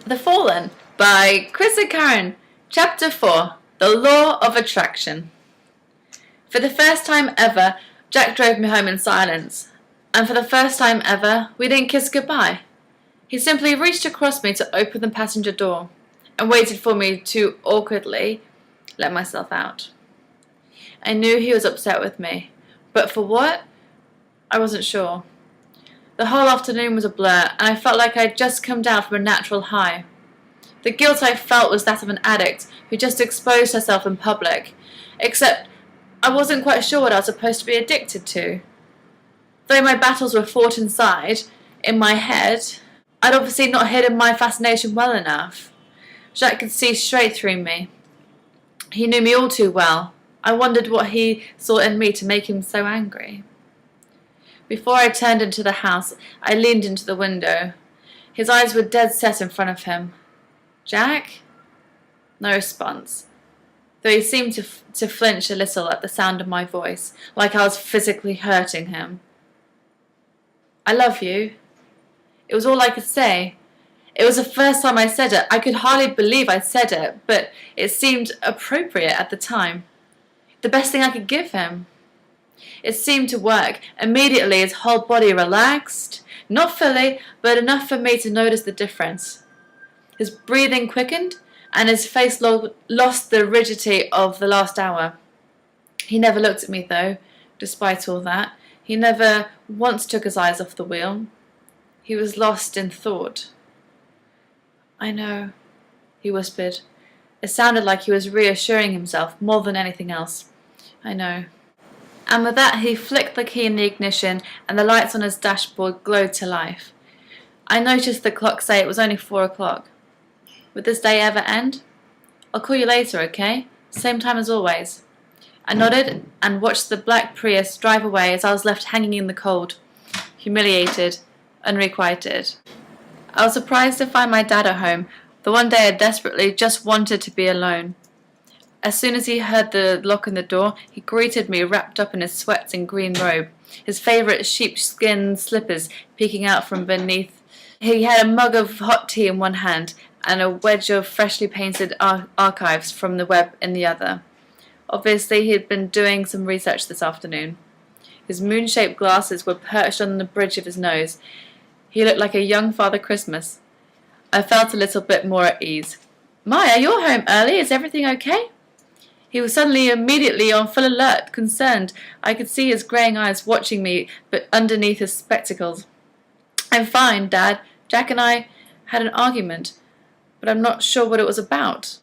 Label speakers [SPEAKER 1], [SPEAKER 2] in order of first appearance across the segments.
[SPEAKER 1] The Fallen by Krissa Curran. Chapter 4. The Law of Attraction. For the first time ever, Jack drove me home in silence. And for the first time ever, we didn't kiss goodbye. He simply reached across me to open the passenger door and waited for me to awkwardly let myself out. I knew he was upset with me, but for what? I wasn't sure. The whole afternoon was a blur, and I felt like I'd just come down from a natural high. The guilt I felt was that of an addict who just exposed herself in public, except I wasn't quite sure what I was supposed to be addicted to. Though my battles were fought inside, in my head, I'd obviously not hidden my fascination well enough. Jacques could see straight through me. He knew me all too well. I wondered what he saw in me to make him so angry. Before I turned into the house, I leaned into the window. His eyes were dead set in front of him. Jack? No response, though he seemed to flinch a little at the sound of my voice, like I was physically hurting him. I love you. It was all I could say. It was the first time I said it. I could hardly believe I said it, but it seemed appropriate at the time. The best thing I could give him. It seemed to work. Immediately his whole body relaxed. Not fully, but enough for me to notice the difference. His breathing quickened, and his face lost the rigidity of the last hour. He never looked at me, though, despite all that. He never once took his eyes off the wheel. He was lost in thought. I know, he whispered. It sounded like he was reassuring himself more than anything else. I know. And with that he flicked the key in the ignition, and the lights on his dashboard glowed to life. I noticed the clock say it was only 4 o'clock. Would this day ever end? I'll call you later, okay? Same time as always. I nodded and watched the black Prius drive away as I was left hanging in the cold, humiliated, unrequited. I was surprised to find my dad at home. The one day I desperately just wanted to be alone. As soon as he heard the lock on the door, he greeted me wrapped up in his sweats and green robe, his favourite sheepskin slippers peeking out from beneath. He had a mug of hot tea in one hand and a wedge of freshly painted archives from the web in the other. Obviously, he had been doing some research this afternoon. His moon-shaped glasses were perched on the bridge of his nose. He looked like a young Father Christmas. I felt a little bit more at ease. Maya, you're home early. Is everything okay? He was suddenly immediately on full alert, concerned. I could see his greying eyes watching me, but underneath his spectacles. I'm fine, Dad. Jack and I had an argument, but I'm not sure what it was about.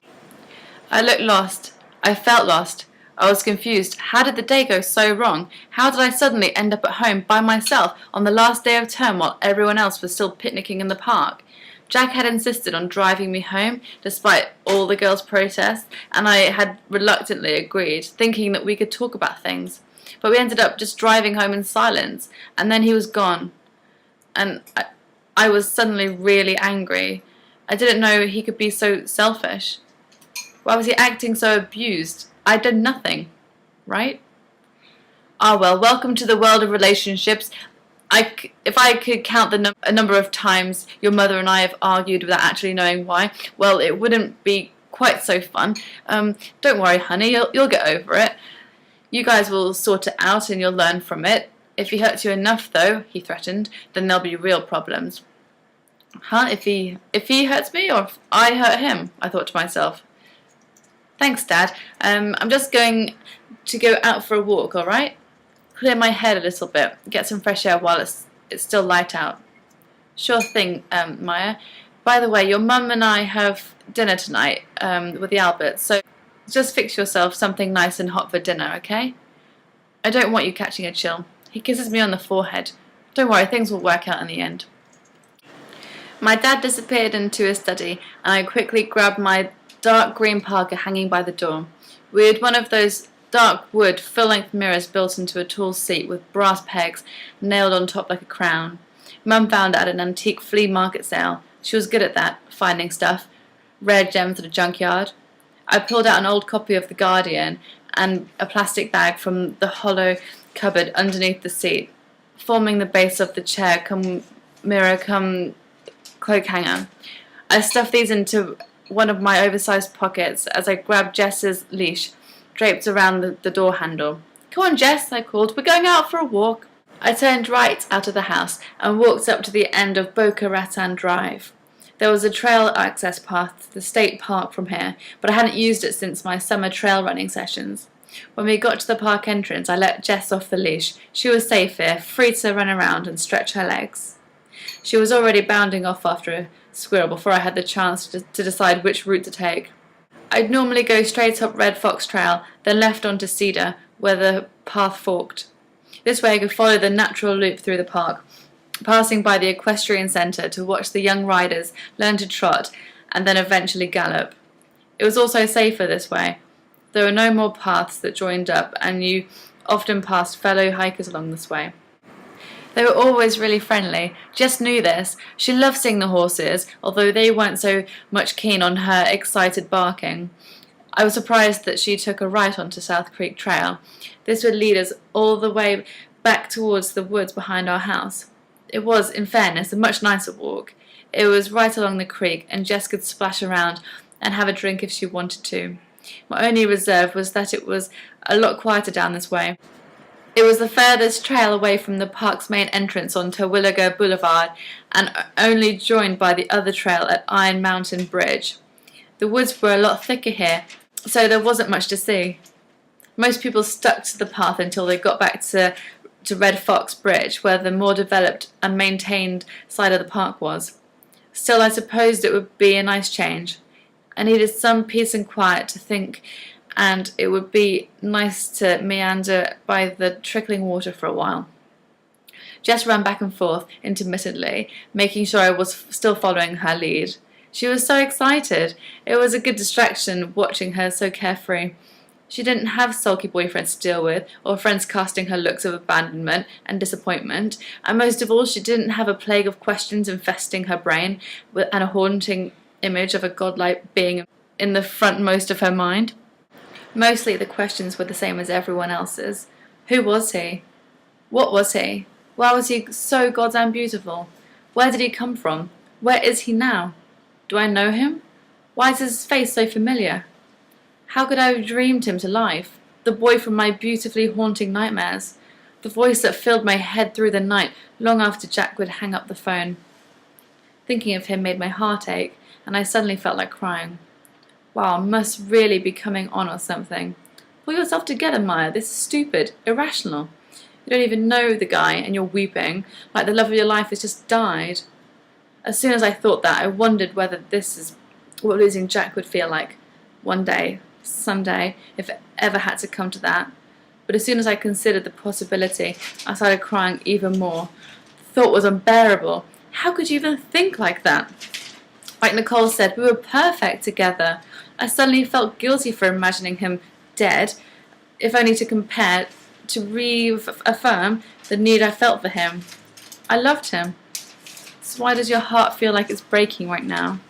[SPEAKER 1] I looked lost. I felt lost. I was confused. How did the day go so wrong? How did I suddenly end up at home by myself on the last day of term while everyone else was still picnicking in the park? Jack had insisted on driving me home, despite all the girls' protests, and I had reluctantly agreed, thinking that we could talk about things. But we ended up just driving home in silence, and then he was gone. And I was suddenly really angry. I didn't know he could be so selfish. Why was he acting so abused? I'd done nothing, right? Ah well, welcome to the world of relationships. If I could count a number of times your mother and I have argued without actually knowing why, well, it wouldn't be quite so fun. Don't worry, honey, you'll get over it. You guys will sort it out and you'll learn from it. If he hurts you enough, though, he threatened, then there'll be real problems. Huh? If he hurts me or if I hurt him? I thought to myself. Thanks, Dad. I'm just going to go out for a walk, all right? Clear my head a little bit, get some fresh air while it's still light out. Sure thing, Maya. By the way, your mum and I have dinner tonight with the Alberts, so just fix yourself something nice and hot for dinner, okay? I don't want you catching a chill. He kisses me on the forehead. Don't worry, things will work out in the end. My dad disappeared into his study, and I quickly grabbed my dark green parka hanging by the door. We had one of those dark wood, full-length mirrors built into a tall seat with brass pegs nailed on top like a crown. Mum found it at an antique flea market sale. She was good at that, finding stuff, rare gems at a junkyard. I pulled out an old copy of The Guardian and a plastic bag from the hollow cupboard underneath the seat, forming the base of the chair, come mirror, come cloak hanger. I stuffed these into one of my oversized pockets as I grabbed Jess's leash, draped around the door handle. "Come on, Jess," I called. "We're going out for a walk." I turned right out of the house and walked up to the end of Boca Raton Drive. There was a trail access path to the state park from here, but I hadn't used it since my summer trail running sessions. When we got to the park entrance, I let Jess off the leash. She was safe here, free to run around and stretch her legs. She was already bounding off after a squirrel before I had the chance to decide which route to take. I'd normally go straight up Red Fox Trail, then left onto Cedar, where the path forked. This way I could follow the natural loop through the park, passing by the equestrian centre to watch the young riders learn to trot and then eventually gallop. It was also safer this way. There were no more paths that joined up, and you often passed fellow hikers along this way. They were always really friendly. Jess knew this. She loved seeing the horses, although they weren't so much keen on her excited barking. I was surprised that she took a right onto South Creek Trail. This would lead us all the way back towards the woods behind our house. It was, in fairness, a much nicer walk. It was right along the creek, and Jess could splash around and have a drink if she wanted to. My only reserve was that it was a lot quieter down this way. It was the furthest trail away from the park's main entrance on Terwilliger Boulevard, and only joined by the other trail at Iron Mountain Bridge. The woods were a lot thicker here, so there wasn't much to see. Most people stuck to the path until they got back to Red Fox Bridge, where the more developed and maintained side of the park was. Still, I supposed it would be a nice change. I needed some peace and quiet to think, and it would be nice to meander by the trickling water for a while. Jess ran back and forth intermittently, making sure I was still following her lead. She was so excited. It was a good distraction watching her so carefree. She didn't have sulky boyfriends to deal with, or friends casting her looks of abandonment and disappointment, and most of all, she didn't have a plague of questions infesting her brain and a haunting image of a godlike being in the frontmost of her mind. Mostly the questions were the same as everyone else's. Who was he? What was he? Why was he so goddamn beautiful? Where did he come from? Where is he now? Do I know him? Why is his face so familiar? How could I have dreamed him to life? The boy from my beautifully haunting nightmares. The voice that filled my head through the night long after Jack would hang up the phone. Thinking of him made my heart ache, and I suddenly felt like crying. Wow, I must really be coming on or something. Pull yourself together, Maya. This is stupid, irrational. You don't even know the guy, and you're weeping like the love of your life has just died. As soon as I thought that, I wondered whether this is what losing Jack would feel like. One day, someday, if it ever had to come to that. But as soon as I considered the possibility, I started crying even more. The thought was unbearable. How could you even think like that? Like Nicole said, we were perfect together. I suddenly felt guilty for imagining him dead, if only to reaffirm the need I felt for him. I loved him. So why does your heart feel like it's breaking right now?